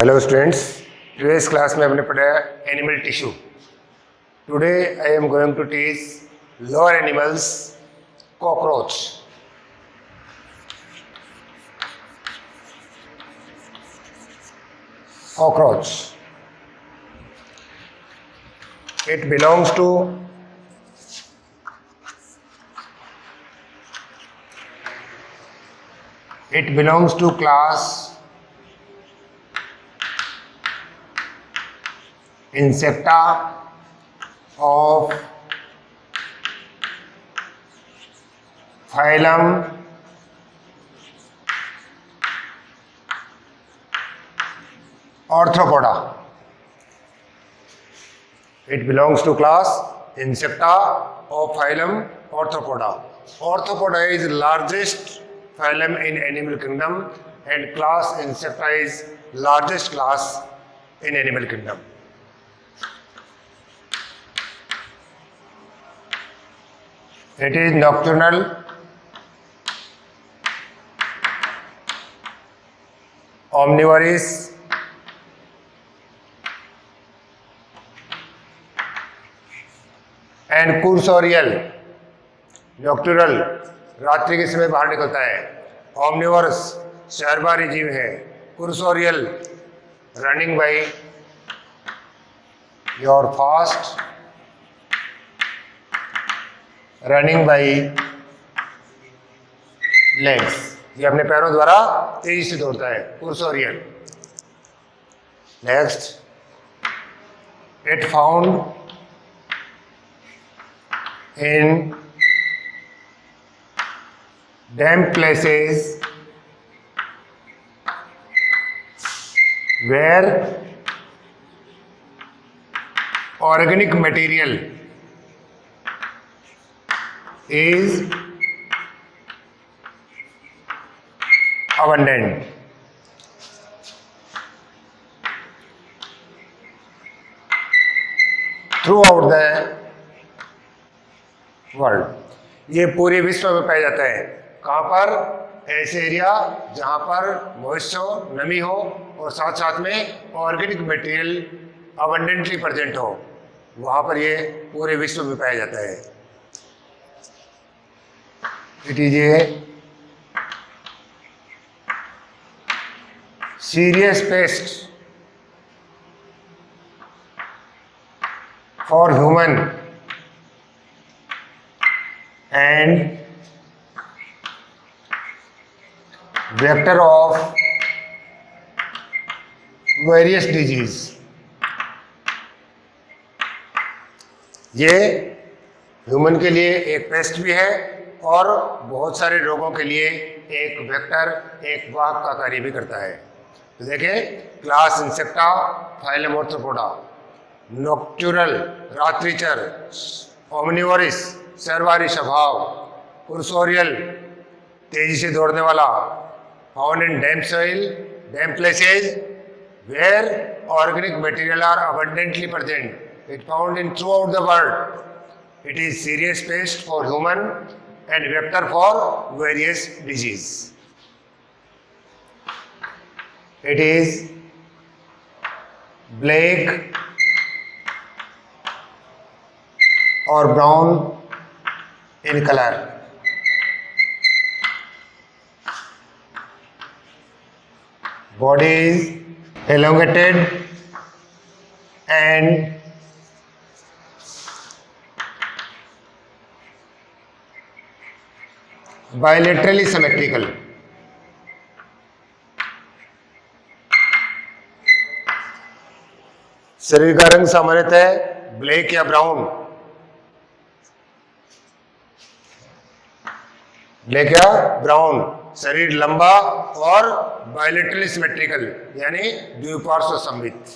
Hello students, previous class में हमने पढ़ा animal tissue. Today I am going to teach lower animals, cockroach. Cockroach. It belongs to class Insecta of phylum Arthropoda. It belongs to class Insecta of phylum Arthropoda. Arthropoda is the largest phylum in animal kingdom and class Insecta is largest class in animal kingdom. It is nocturnal, omnivorous, and cursorial. नॉक्टुरल, रात्रि के समय बाहर निकलता है. ऑमनिवरस, शहरबारी जीव है. Cursorial, running by your fast, running by legs. ये अपने पैरों द्वारा तेजी से दौड़ता है. Cursorial. Next, it found in damp places where organic material is abundant. Throughout the world, ये पूरे विश्व में पाया जाता है. कहाँ पर? ऐसे एरिया जहाँ पर मॉइस्ट हो, नमी हो और साथ साथ में ऑर्गेनिक मटेरियल अबंडेंटली प्रेजेंट हो, वहाँ पर ये पूरे विश्व में पाया जाता है. It is a serious pest for human and vector of various disease. ये ह्यूमन के लिए एक पेस्ट भी है और बहुत सारे रोगों के लिए एक वेक्टर, एक वाहक का कार्य भी करता है. तो देखें, class Insecta, phylum Arthropoda. Nocturnal, रात्रिचर. ओमनिवोरस, शहरवारी स्वभाव. कुर्सोरियल, तेजी से दौड़ने वाला. Found in damp soil, damp places where organic material are abundantly present. It found in throughout the world. It is serious pest for human and vector for various disease. It is black और brown in color. Body is elongated and bilaterally symmetrical. शरीर का रंग सामान्यतः black या brown, black या brown. शरीर लंबा और बायलेटरली सिमेट्रिकल यानी द्विपार्श्व सममित.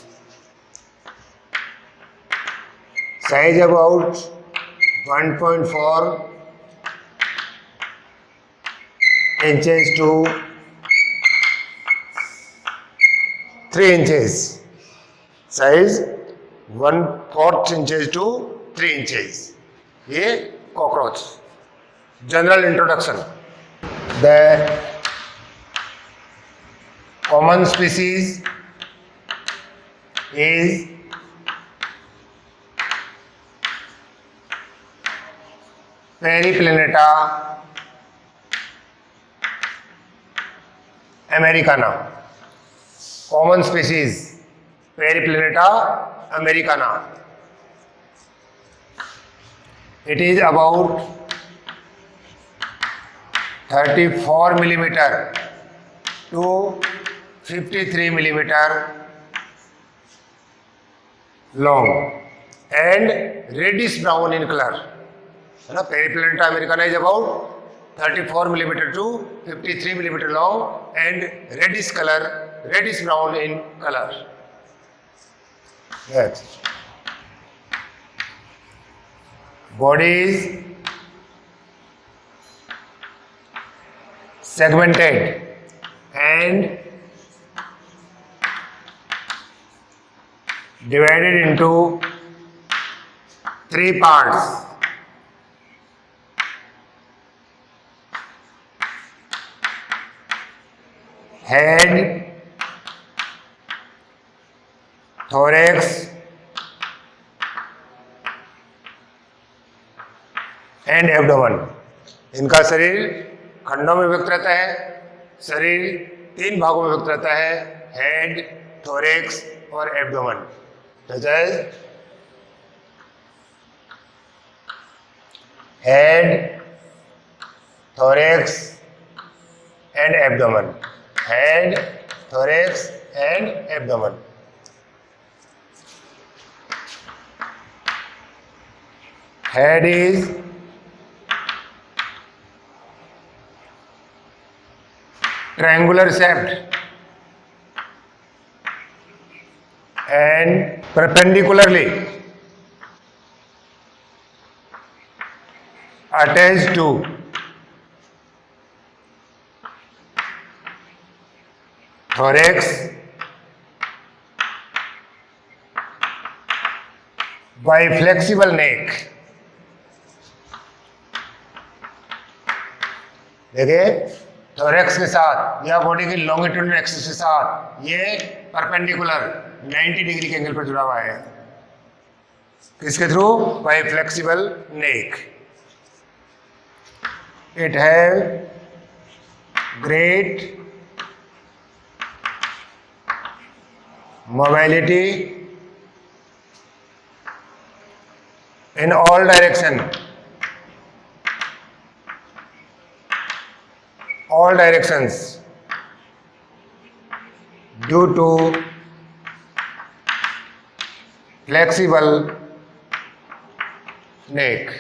Size about 1.4 inches to 3 inches. Size 1/4 inches to 3 inches. ये cockroach. General introduction. The common species is Periplaneta americana. Common species Periplaneta americana. It is about 34 millimeter to 53 millimeter long and reddish brown in color. है ना, Periplaneta americana is about 34 millimeter to 53 millimeter long and reddish brown in color. Yes. Body is segmented and divided into 3 parts. Head, thorax and abdomen. इनका शरीर खंडों में विभक्त रहता है. शरीर 3 भागों में विभक्त रहता है, हेड, थोरेक्स और abdomen. Head, thorax and abdomen. Head, thorax and abdomen. Head is triangular shaped and perpendicularly attached to thorax by flexible neck. देखिए, थोरेक्स के साथ या बॉडी की लॉन्गिट्यूडिनल एक्सिस के साथ ये परपेंडिकुलर 90 डिग्री के एंगल पर जुड़ा हुआ है. किसके through? By flexible neck. It have great mobility in all direction. All directions due to flexible neck.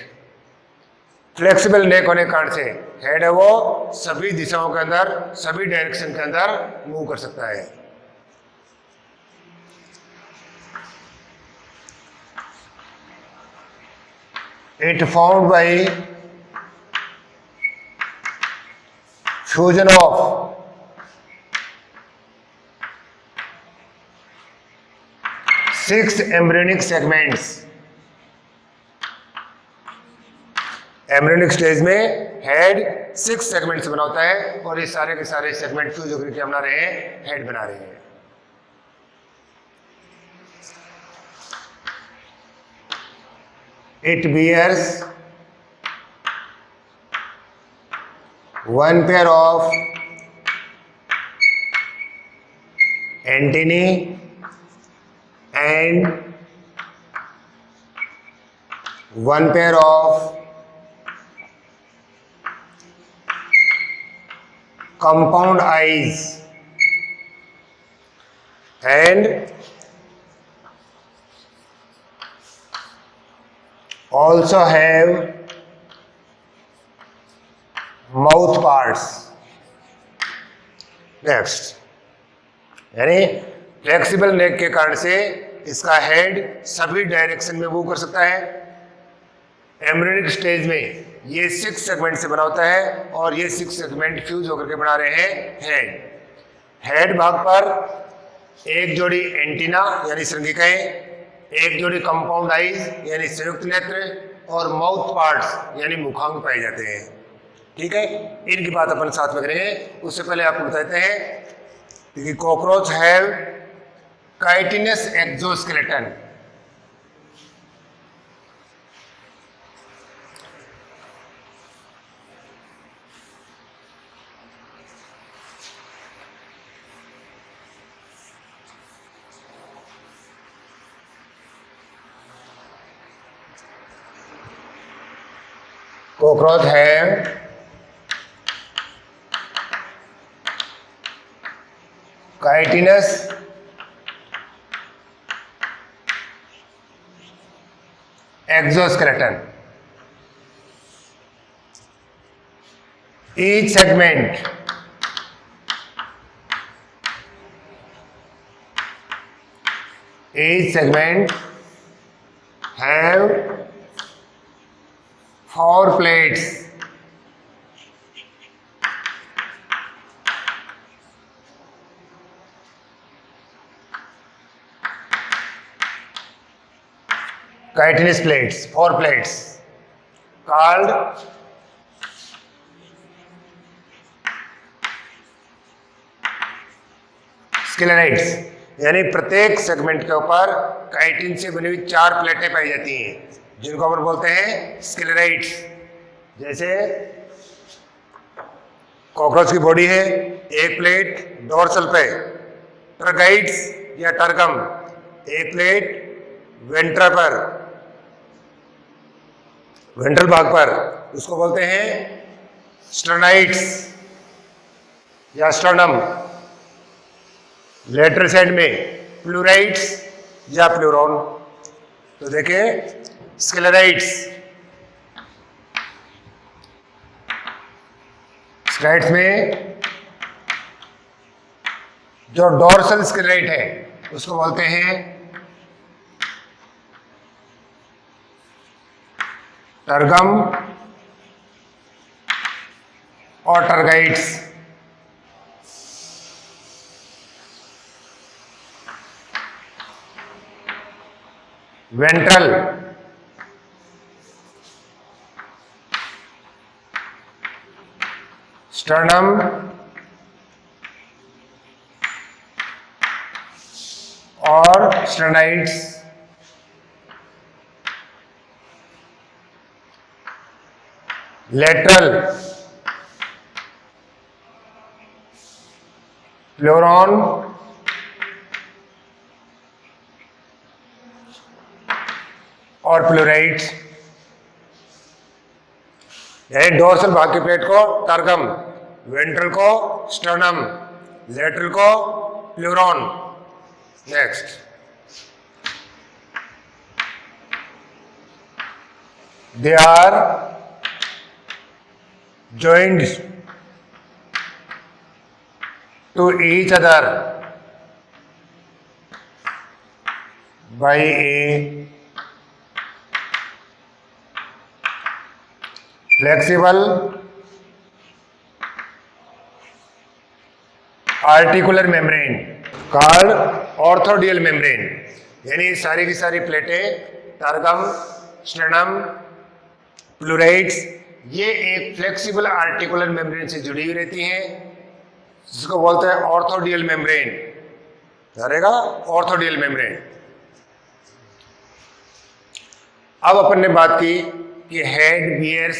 Flexible neck होने के कारण से हेड है वो सभी दिशाओं के अंदर, सभी डायरेक्शन के अंदर मूव कर सकता है. It formed by fusion of six embryonic segments. Embryonic stage में हेड 6 सेगमेंट से बना होता है और ये सारे के सारे सेगमेंट फ्यूज होकर क्या बना रहे हैं? हेड बना रहे हैं. It bears one pair of antennae and one pair of compound eyes and also have mouth parts. Next, यानी फ्लेक्सिबल नेक के कारण से इसका हेड सभी डायरेक्शन में मूव कर सकता है. एम्ब्रियोनिक स्टेज में ये 6 सेगमेंट से बना होता है और ये 6 सेगमेंट फ्यूज होकर के बना रहे हैं हेड. हेड भाग पर एक जोड़ी एंटीना यानी श्रृंगिकाएं, एक जोड़ी कंपाउंड आईज यानी संयुक्त नेत्र और माउथ पार्ट्स यानी मुखांग पाए जाते हैं. ठीक है, इनकी बात अपन साथ में करेंगे. उससे पहले आपको बताते हैं कि cockroach have chitinous exoskeleton. Cockroach है chitinous exoskeleton. Each segment have 4 plates. Chitinous plates, 4 plates called स्केलेराइड्स, यानी प्रत्येक सेगमेंट के ऊपर काइटिन से बनी हुई 4 प्लेटें पाई जाती हैं जिनको अपन बोलते हैं स्केलेराइड्स। जैसे कॉकरोच की बॉडी है, एक प्लेट डोर्सल पे, टर्गाइड्स या टर्गम एक प्लेट वेंट्रा पर, वेंट्रल भाग पर, उसको बोलते हैं स्टर्नाइड्स या स्टर्नम। लेटरल साइड में प्लूराइड्स या प्लूरॉन। तो देखिए स्केलेराइड्स, स्लाइड्स में जो डोर्सल स्केलेराइड है उसको बोलते हैं टर्गम और टर्गाइड्स। वेंट्रल स्टर्नम और स्टर्नाइड्स। लेटरल प्लूरॉन और प्लूराइड्स। यानी डोर्सल भाग की प्लेट को टर्गम, वेंट्रल को स्टर्नम, लेटरल को pleuron. Next, they are joined to each other by a flexible articular membrane called orthodial membrane। यानी सारी की सारी प्लेटें टर्गम, स्टर्नम, प्लूराइड्स ये एक फ्लेक्सिबल आर्टिकुलर मेम्ब्रेन से जुड़ी हुई रहती हैं जिसको बोलते हैं ऑर्थोडियल मेम्ब्रेन। रहेगा ऑर्थोडियल मेम्ब्रेन। अब अपन ने बात की कि head bears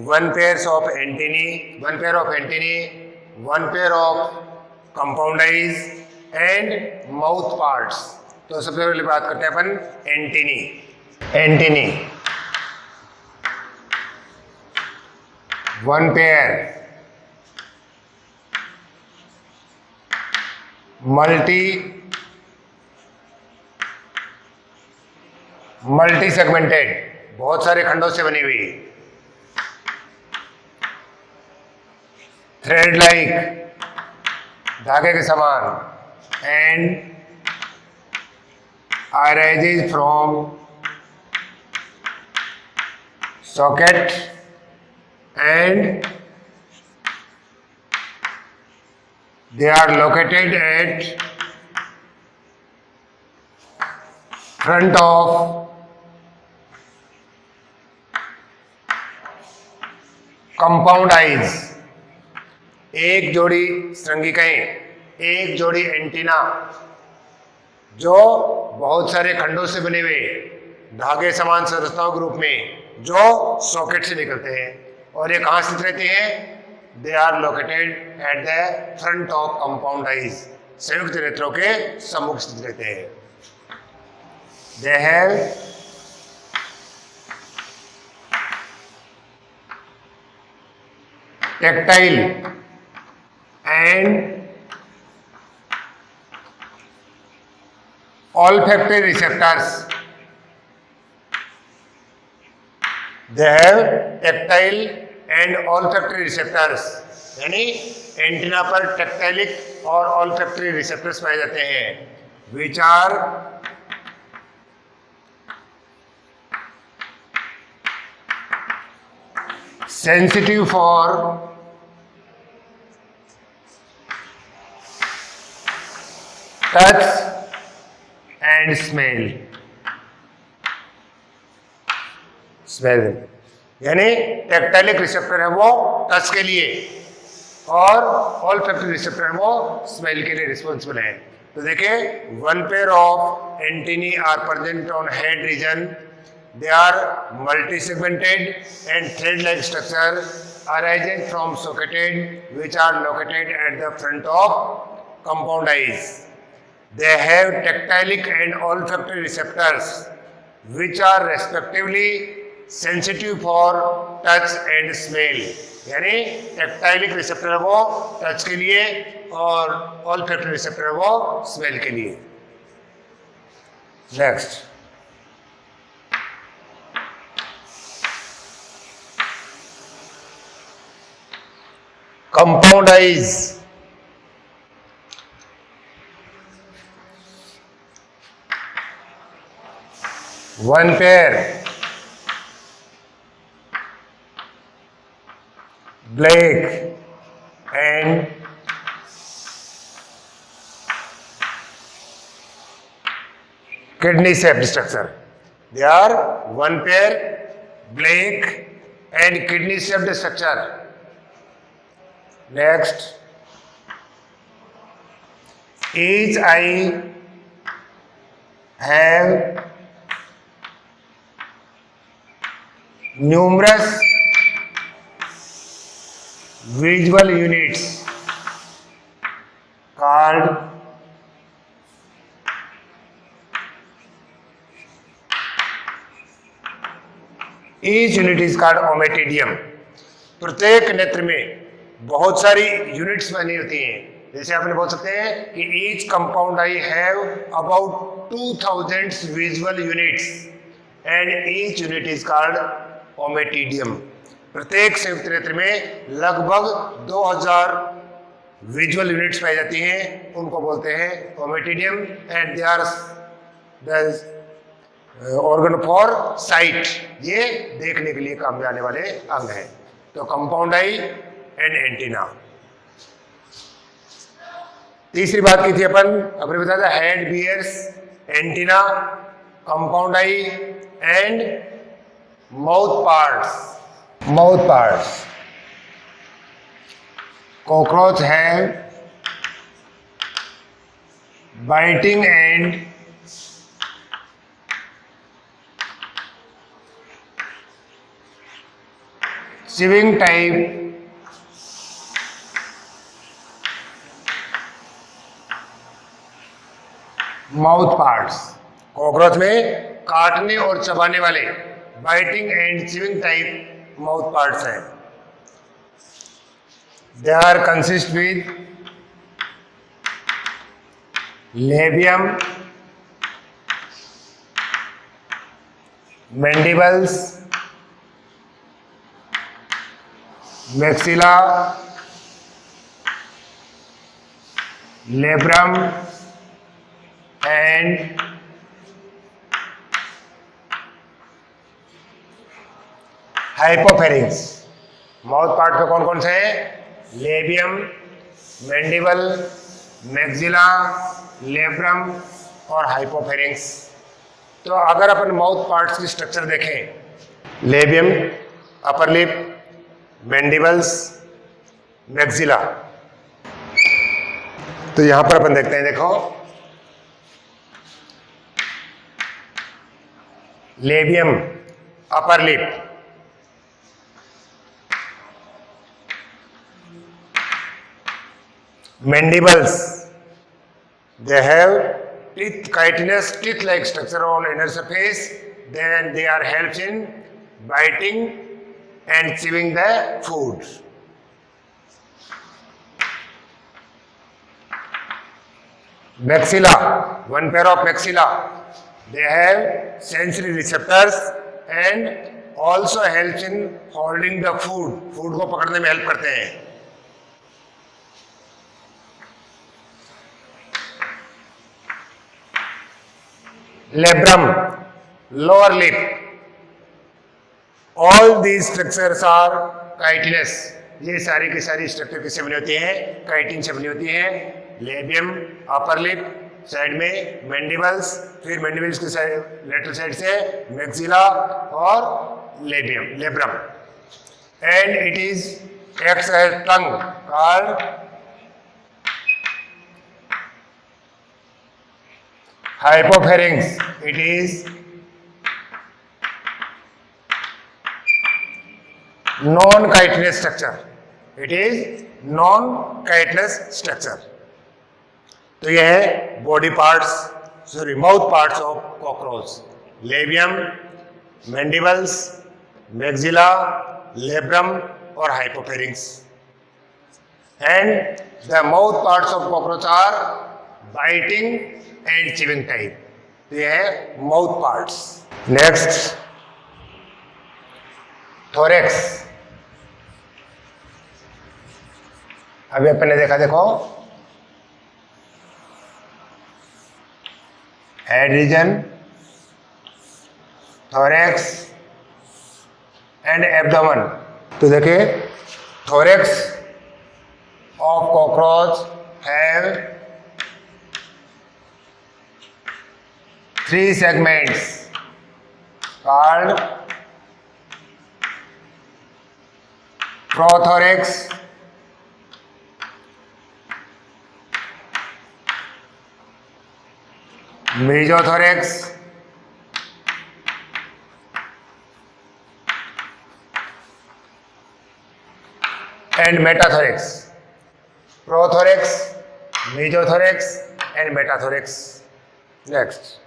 1 pair of antennae, 1 pair of antennae, 1 pair of compound eyes and mouth parts. तो सबसे पहले बात करते हैं अपन antennae. Antennae 1 pair multi segmented, बहुत सारे खंडों से बनी हुई, थ्रेड लाइक, धागे के समान, and arises from socket and they are located at front of compound eyes। एक जोड़ी श्रृंगिकाएं, एक जोड़ी एंटीना जो बहुत सारे खंडों से बने हुए धागे समान संरचनाओं के रूप में जो सॉकेट से निकलते हैं, और ये कहाँ स्थित रहते हैं? They are located at the front of compound eyes, संयुक्त नेत्रों के सम्मुख स्थित रहते हैं। They have tactile and olfactory receptors. They have tactile and olfactory receptors, यानी एंटीना पर टैक्टाइलिक और ऑल्फैक्टरी रिसेप्टर्स पाए जाते हैं, which are sensitive for touch and smell. यानी टैक्टाइलिक रिसेप्टर है वो टच के लिए और ऑल्फैक्टरी रिसेप्टर है वो स्मेल के लिए रिस्पॉन्सिबल है। तो देखिए, one pair of antennae are present on head region. They are multi segmented and thread like structure arising from socketed which are located at the front of compound eyes. They have tactilic and olfactory receptors which are respectively sensitive for touch and smell. यानी टैक्टाइलिक receptor है वो touch के लिए और olfactory receptor है वो smell के लिए। Next, compound eyes. One pair black and kidney shaped structure. They are one pair black and kidney shaped structure. Next, each eye have numerous visual units called each unit is called ommatidium. प्रत्येक नेत्र में बहुत सारी units बनी होती हैं। जैसे आपने बोल सकते हैं कि each compound eye have about 2000 visual units and each unit is called ommatidium. प्रत्येक संयुक्त नेत्र में लगभग 2000 विजुअल यूनिट्स पाई जाती हैं, उनको बोलते हैं ommatidium and they are the organ for sight. ये देखने के लिए काम में आने वाले अंग हैं। तो कंपाउंड आई एंड एंटीना। तीसरी बात की थी अपने बताया था head bears antenna, compound eye and mouth parts. Mouth parts. Cockroach have biting and chewing type mouth parts. Cockroach में काटने और चबाने वाले biting and chewing type mouth parts हैं। They are consist with labium, mandibles, maxilla, labrum and hypopharynx. Mouth part में कौन कौन से हैं? लेबियम, मैंडिबल, मैक्सिला, लेब्रम और हाइपोफेरिंग्स। तो अगर अपन माउथ पार्ट्स की स्ट्रक्चर देखें, labium, upper lip, mandibles, maxilla, तो यहां पर अपन देखते हैं, देखो labium, upper lip, mandibles, they have teeth, chitinous teeth-like structure on inner surface, then they are helps in biting and chewing the food. Maxilla, one pair of maxilla, they have sensory receptors and also helps in holding the food, food को पकड़ने में help करते हैं. Labrum, lower lip, all these structures are chitinous. ये सारी की सारी structure किससे बनी होती हैं? काइटिन से बनी होती हैं. लेबियम, अपर लिप, साइड में मैंडिबल्स, फिर मैंडिबल्स के साइड लेटरल साइड से मैक्सिला और labrum. And it is acts as tongue called hypopharynx. It is non-chitinous structure. It is non-chitinous structure. तो यह है body parts, mouth parts of cockroach. Labium, mandibles, maxilla, labrum और hypopharynx. And the mouth parts of cockroach are biting and chewing type. तो यह है mouth parts. Next, thorax. अभी अपन ने देखा, देखो head region, thorax and abdomen. तो देखिए thorax of cockroach have 3 segments called prothorax, mesothorax and metathorax. Prothorax, mesothorax and metathorax. Next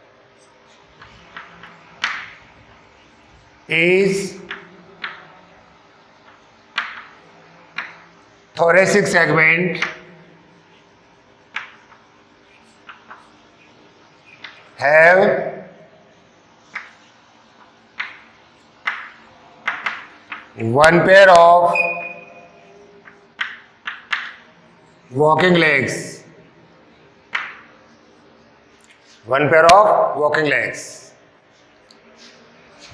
is thoracic segment have one pair of walking legs. One pair of walking legs.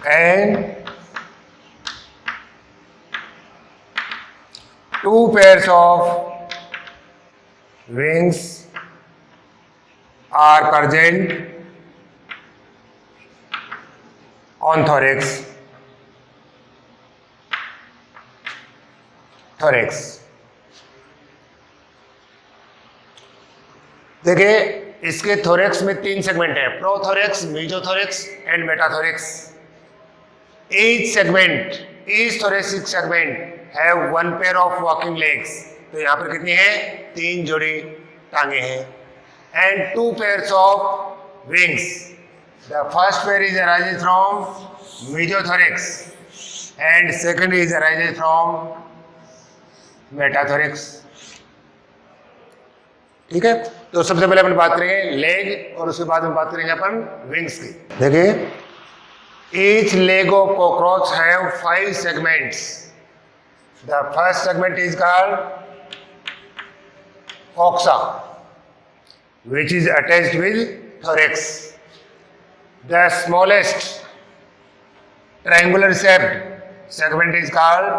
And 2 pairs of wings are present on thorax. देखिए इसके thorax में 3 segment है, prothorax, मेसोथोरेक्स and metathorax. Each segment, each thoracic segment have 1 pair of walking legs. तो यहाँ पर कितनी है? 3 जोड़ी टांगे हैं. And 2 pairs of wings. The first pair is arises from mesothorax and second is arises from metathorax. ठीक है, तो सबसे पहले अपन बात करेंगे लेग और उसके बाद में बात करेंगे अपन विंग्स की. देखिए each leg of cockroach have 5 segments. The first segment is called coxa, which is attached with thorax. The smallest triangular shaped segment is called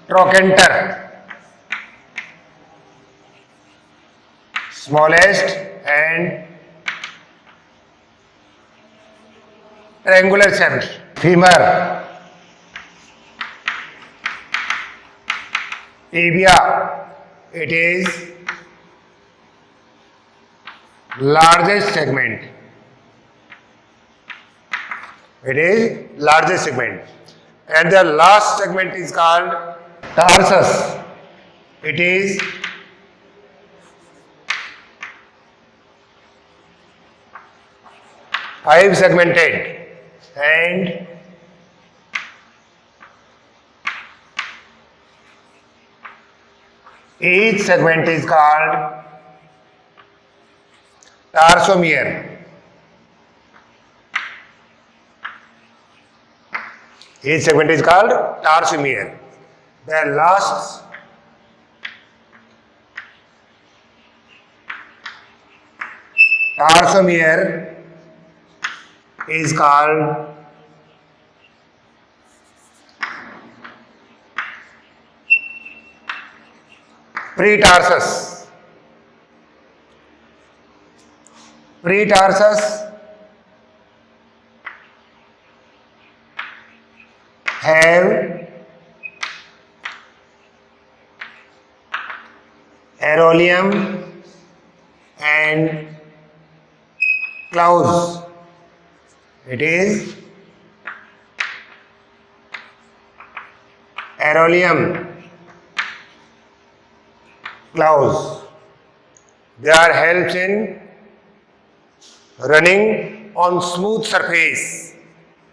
trochanter. Smallest and triangular shaped. Femur, tibia, it is largest segment. It is largest segment. And the last segment is called tarsus. It is five segmented and each segment is called tarsomere. Each segment is called tarsomere. The last tarsomere is called pretarsus. Pretarsus have aerolium and claws. It is aerolium claws. They are helps in running on smooth surface,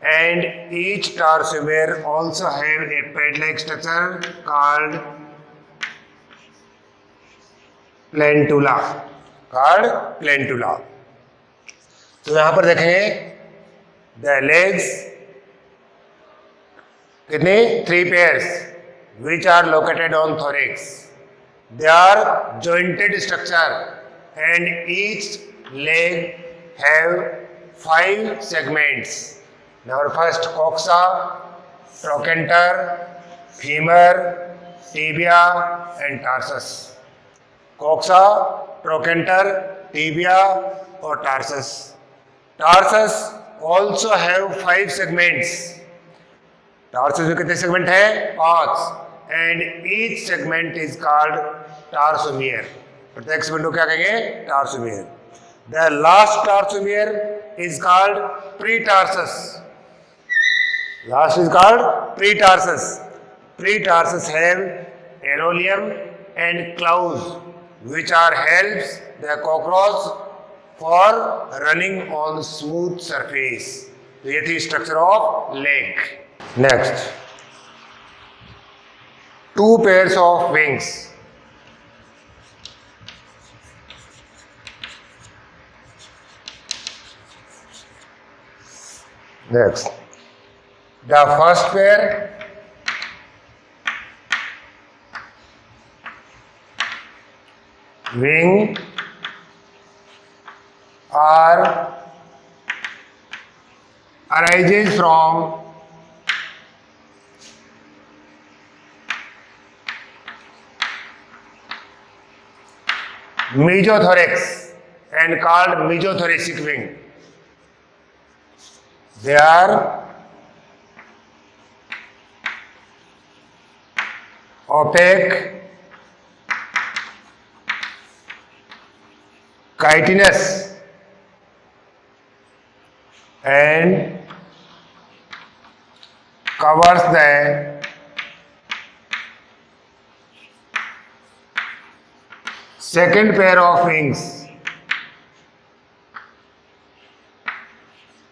and each tarsomere also have a pad-like structure called plantula. तो यहां पर देखेंगे the legs कितने 3 pairs which are located on thorax. They are jointed structure and each leg have 5 segments. Number first, coxa, trochanter, femur, tibia and tarsus. Coxa, trochanter, tibia or tarsus. Tarsus also have 5 segments. Tarsus में कितने segment है? 5. And each segment is called tarsomere. प्रत्येक segment को क्या कहेंगे? Tarsomere. The last tarsomere is called pretarsus. Last is called pretarsus. Pretarsus have aerolium and claws, which are helps the cockroach for running on smooth surface. तो ये थी structure of leg. Next, 2 pairs of wings. Next, the first pair wing arises from mesothorax and called mesothoracic wing. They are opaque, chitinous and covers the second pair of wings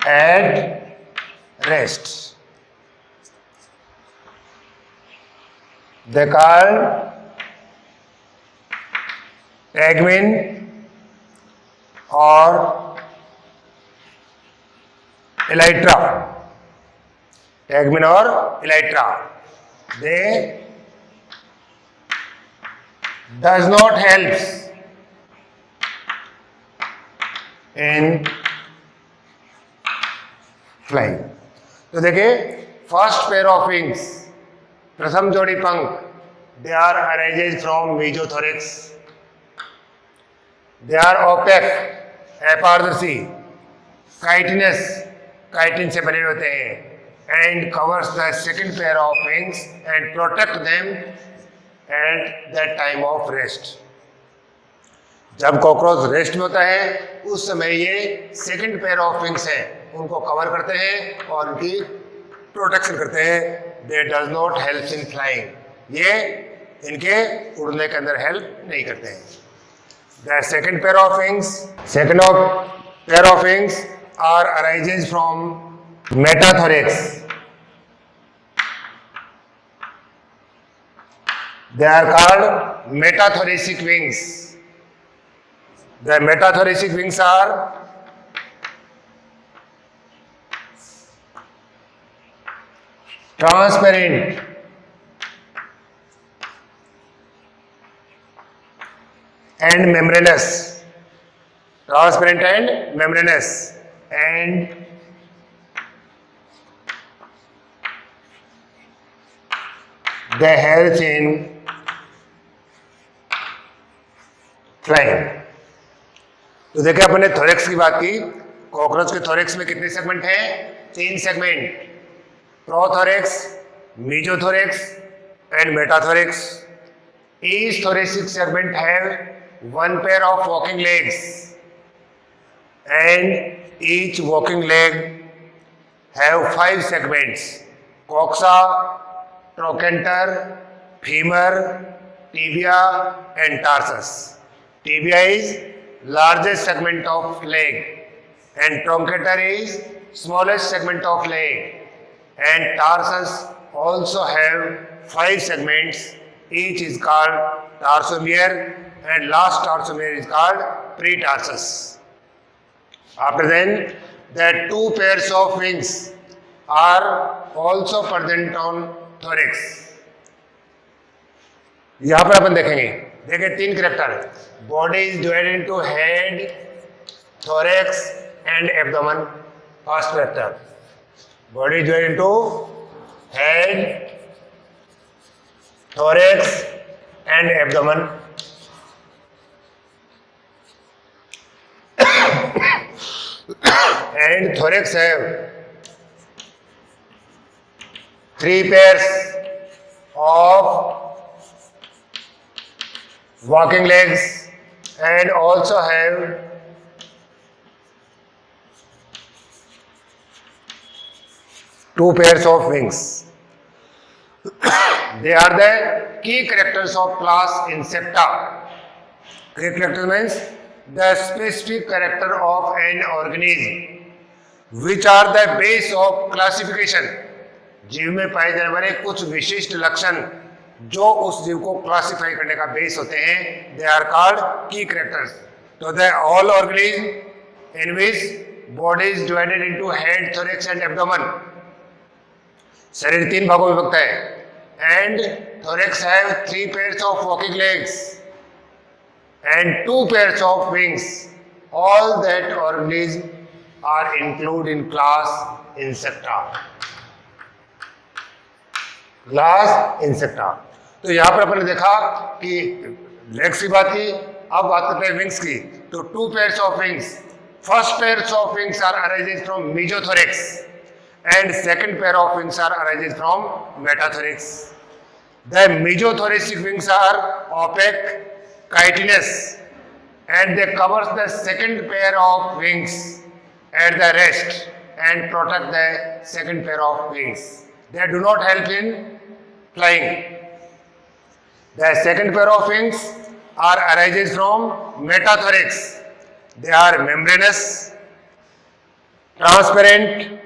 at rest. They call tegmen or elytra. Tegmen or elytra. They does not help in flying. तो देखिए first pair of wings, प्रथम जोड़ी पंख, they are arranged from mesothorax. They are opaque, अपारदर्शी, chitinous, chitin से बने होते हैं, and covers the second pair of wings and protect them at that time of rest. जब कॉकरोच रेस्ट में होता है उस समय ये सेकंड पेयर ऑफ विंग्स है उनको कवर करते हैं और उनकी प्रोटेक्शन करते हैं। They does not help in flying, ये इनके उड़ने के अंदर हेल्प नहीं करते हैं। The second pair of wings, pair of wings are arises from metathorax. They are called metathoracic wings. The metathoracic wings are transparent and membranous. Transparent and membranous, and they help in flying. तो देखिए अपने thorax की बात की। Cockroach के thorax में कितने segment हैं? 3 segment, prothorax, mesothorax and metathorax. Each thoracic segment have 1 pair of walking legs and each walking leg have 5 segments: coxa, trochanter, femur, tibia and tarsus. Tibia is largest segment of leg and trochanter is smallest segment of leg, and tarsus also have 5 segments. Each is called tarsomere and last tarsomere is called pretarsus. After then, the 2 pairs of wings are also present on thorax. यहां पर अपन देखेंगे, देखिए 3 character. Body is divided into head, thorax and abdomen. First character, body is divided into head, thorax and abdomen. And thorax have 3 pairs of walking legs and also have 2 pairs of wings. They are the key characters of class Insecta. Key character means the specific character of an organism which are the base of classification. जीव में पाए जाने वाले कुछ विशिष्ट लक्षण जो उस जीव को क्लासिफाई करने का बेस होते हैं, दे आर कॉल्ड की कैरेक्टर्स। तो the all organism in which body is divided into head, thorax and abdomen. शरीर 3 भागों में विभक्त है and thorax have 3 pairs of walking legs and 2 pairs of wings. All that organisms are included in class Insecta. Class insecta. तो यहाँ पर अपन ने देखा कि लेग्स की बात की, अब बात करते हैं विंग्स की। तो 2 pairs of wings. First pairs of wings are arises from mesothorax and second pair of wings are arises from metathorax. The mesothoracic wings are opaque, chitinous, and they cover the second pair of wings at the rest and protect the second pair of wings. They do not help in flying. The second pair of wings are arises from metathorax. They are membranous, transparent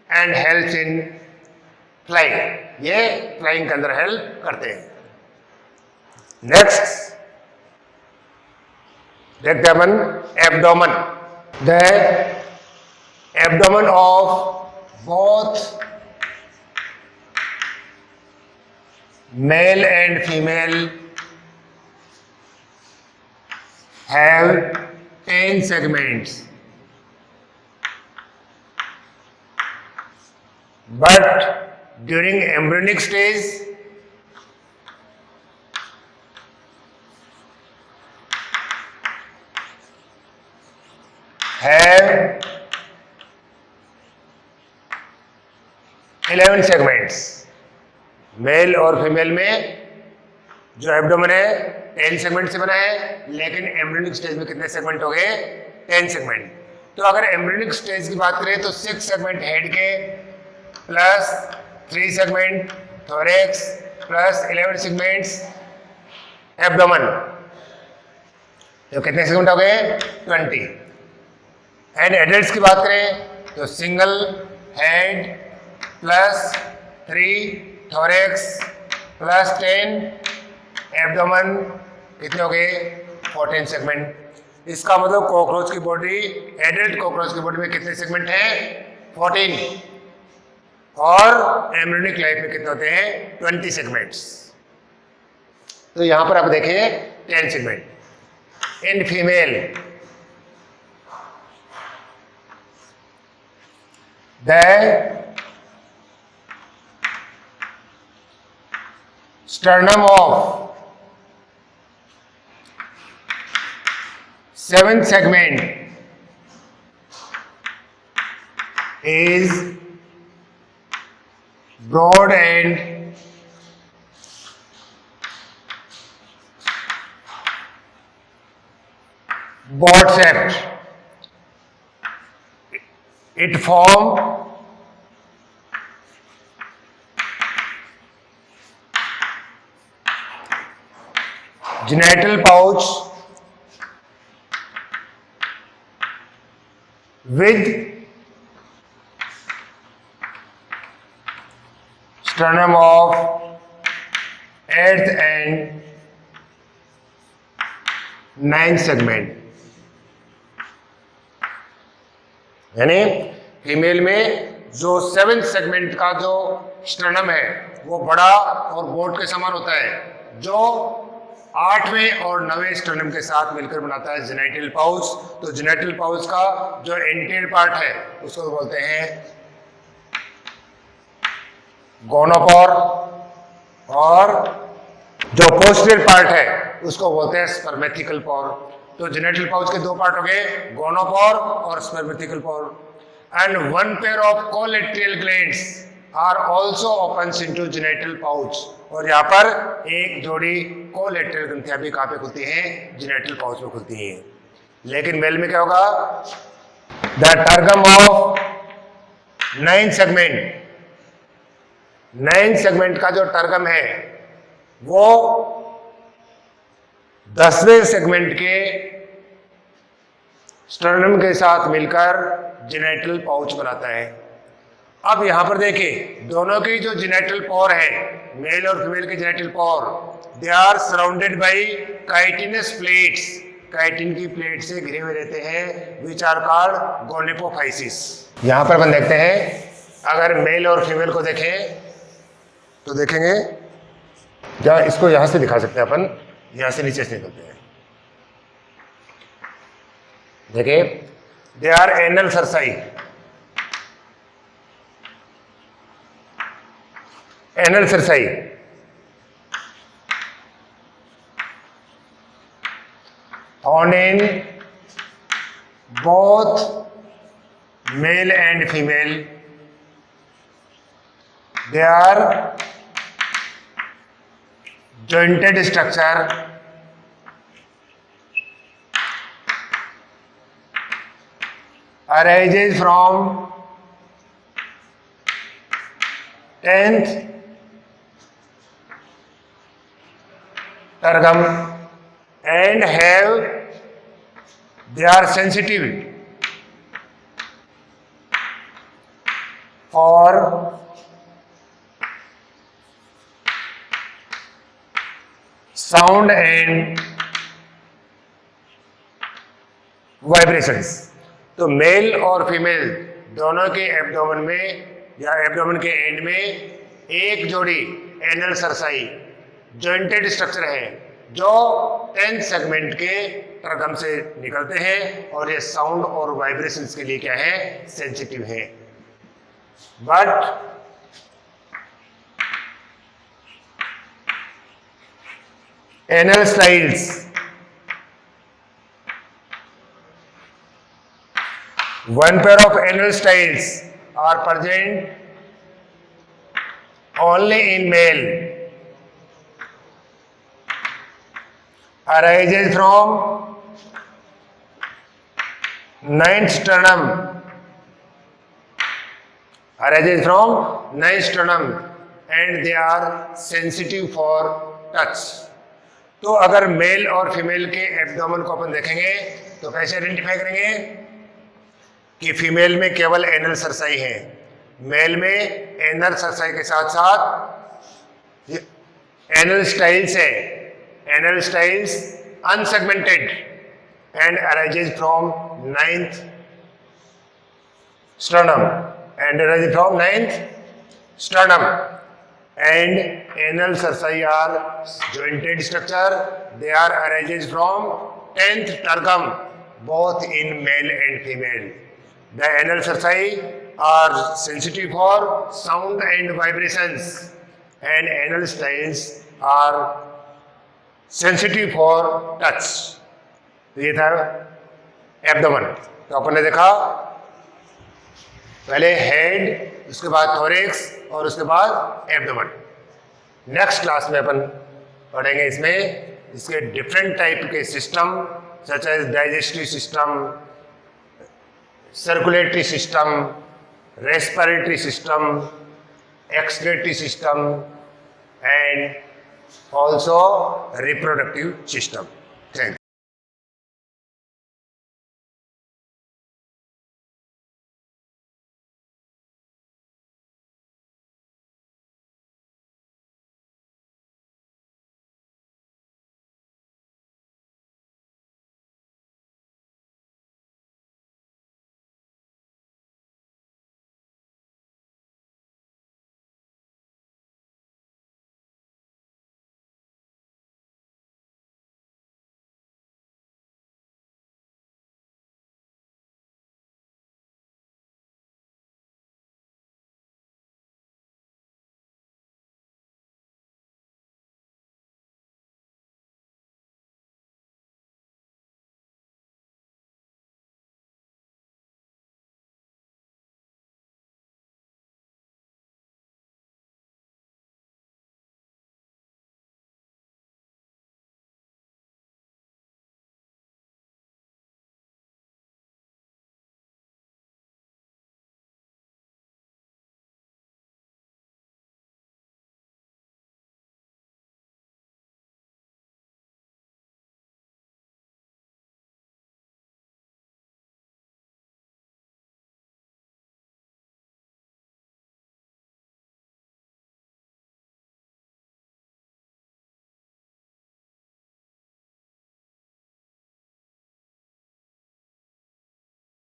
and helps in flying. ये flying के अंदर help करते हैं। Next देखते हैं अपन abdomen. The abdomen of both male and female have 10 segments, but during embryonic stage have 11 segments. Mail और female में जो एब्डोमेन है 10 सेगमेंट से बना है, लेकिन एम्ब्रियोनिक स्टेज में कितने सेगमेंट हो गए? 10 सेगमेंट। तो अगर एम्ब्रियोनिक स्टेज की बात करें तो 6 सेगमेंट हेड के plus 3 segment thorax plus 11 segments abdomen, तो कितने सेगमेंट हो गए? 20। एंड एडल्ट्स की बात करें तो single head plus 3 thorax plus 10 abdomen, कितने हो गए? 14 सेगमेंट। इसका मतलब कॉकरोच की बॉडी, एडल्ट कॉकरोच की बॉडी में कितने सेगमेंट हैं? 14। और एम्ब्रियोनिक लाइफ में कितने होते हैं? 20 सेगमेंट्स। तो यहां पर आप देखें 10 segment. In female the sternum of 7th segment is broad and board shaped. It form genital pouch with sternum of 8th and 9th segment। यानी फीमेल में जो 7th सेगमेंट का जो स्टर्नम है वो बड़ा और बोट के समान होता है, जो 8वें और 9वें स्टर्नम के साथ मिलकर बनाता है जेनाइटल पाउच। तो जेनाइटल पाउच का जो एंटीरियर पार्ट है उसको बोलते हैं गोनोकोर, और जो पोस्टीरियर पार्ट है उसको बोलते हैं स्पर्मेथिकल पोर। तो जेनाइटल पाउच के दो पार्ट हो गए, गोनोपोर और spermathecal pore. And one pair of collaterial glands are also opens into genital pouch. और यहाँ पर एक जोड़ी कोलेट्रियल ग्रंथियां भी कहाँ पे खुलती हैं? जेनाइटल पाउच में खुलती हैं। लेकिन मेल में क्या होगा? The tergum of 9th segment, 9th segment का जो टर्गम है वो 10वें सेगमेंट के स्टर्नम के साथ मिलकर जेनाइटल पाउच बनाता है। अब यहां पर देखिए दोनों की जो जेनाइटल पोर है, मेल और फीमेल के genital pore, they are surrounded by chitinous plates. Chitin की प्लेट से घिरे हुए रहते हैं, विच आर कॉल्ड गोनिपोफाइसिस। यहां पर अपन देखते हैं, अगर मेल और फीमेल को देखें तो देखेंगे, या इसको यहां से दिखा सकते हैं अपन, यहां से नीचे से निकलते हैं। देखिए they are anal cerci, anal cerci found in both male and female. They are jointed structure arises from 10th tergum and they are sensitive for sound and vibrations। तो मेल और फीमेल दोनों के एब्डोमेन में या abdomen के and में एक जोड़ी एनल सरसाई जॉइंटेड स्ट्रक्चर है, जो 10th सेगमेंट के टर्गम से निकलते हैं, और ये साउंड और वाइब्रेशंस के लिए क्या है? सेंसिटिव है। But anal slides one pair of anal styles are present only in male arises from ninth sternum, arises from ninth sternum and they are sensitive for touch. तो अगर मेल और female के abdomen को अपन देखेंगे तो कैसे identify करेंगे कि फीमेल में केवल एनल सरसाई है, मेल में एनल सरसाई के साथ साथ एनल स्टाइल्स है, anal styles unsegmented and arises from ninth sternum and arises from ninth sternum and anal cerci are jointed structure, they are arises from 10th tergum both in male and female. The anal cerci are sensitive for sound and vibrations and anal styles are sensitive for touch. तो ये था abdomen. तो अपन ने देखा पहले head, उसके बाद thorax और उसके बाद एब्डोमेन। नेक्स्ट क्लास में अपन पढ़ेंगे इसमें इसके डिफरेंट टाइप के system such as digestive system, circulatory system, respiratory system, excretory system and also reproductive system.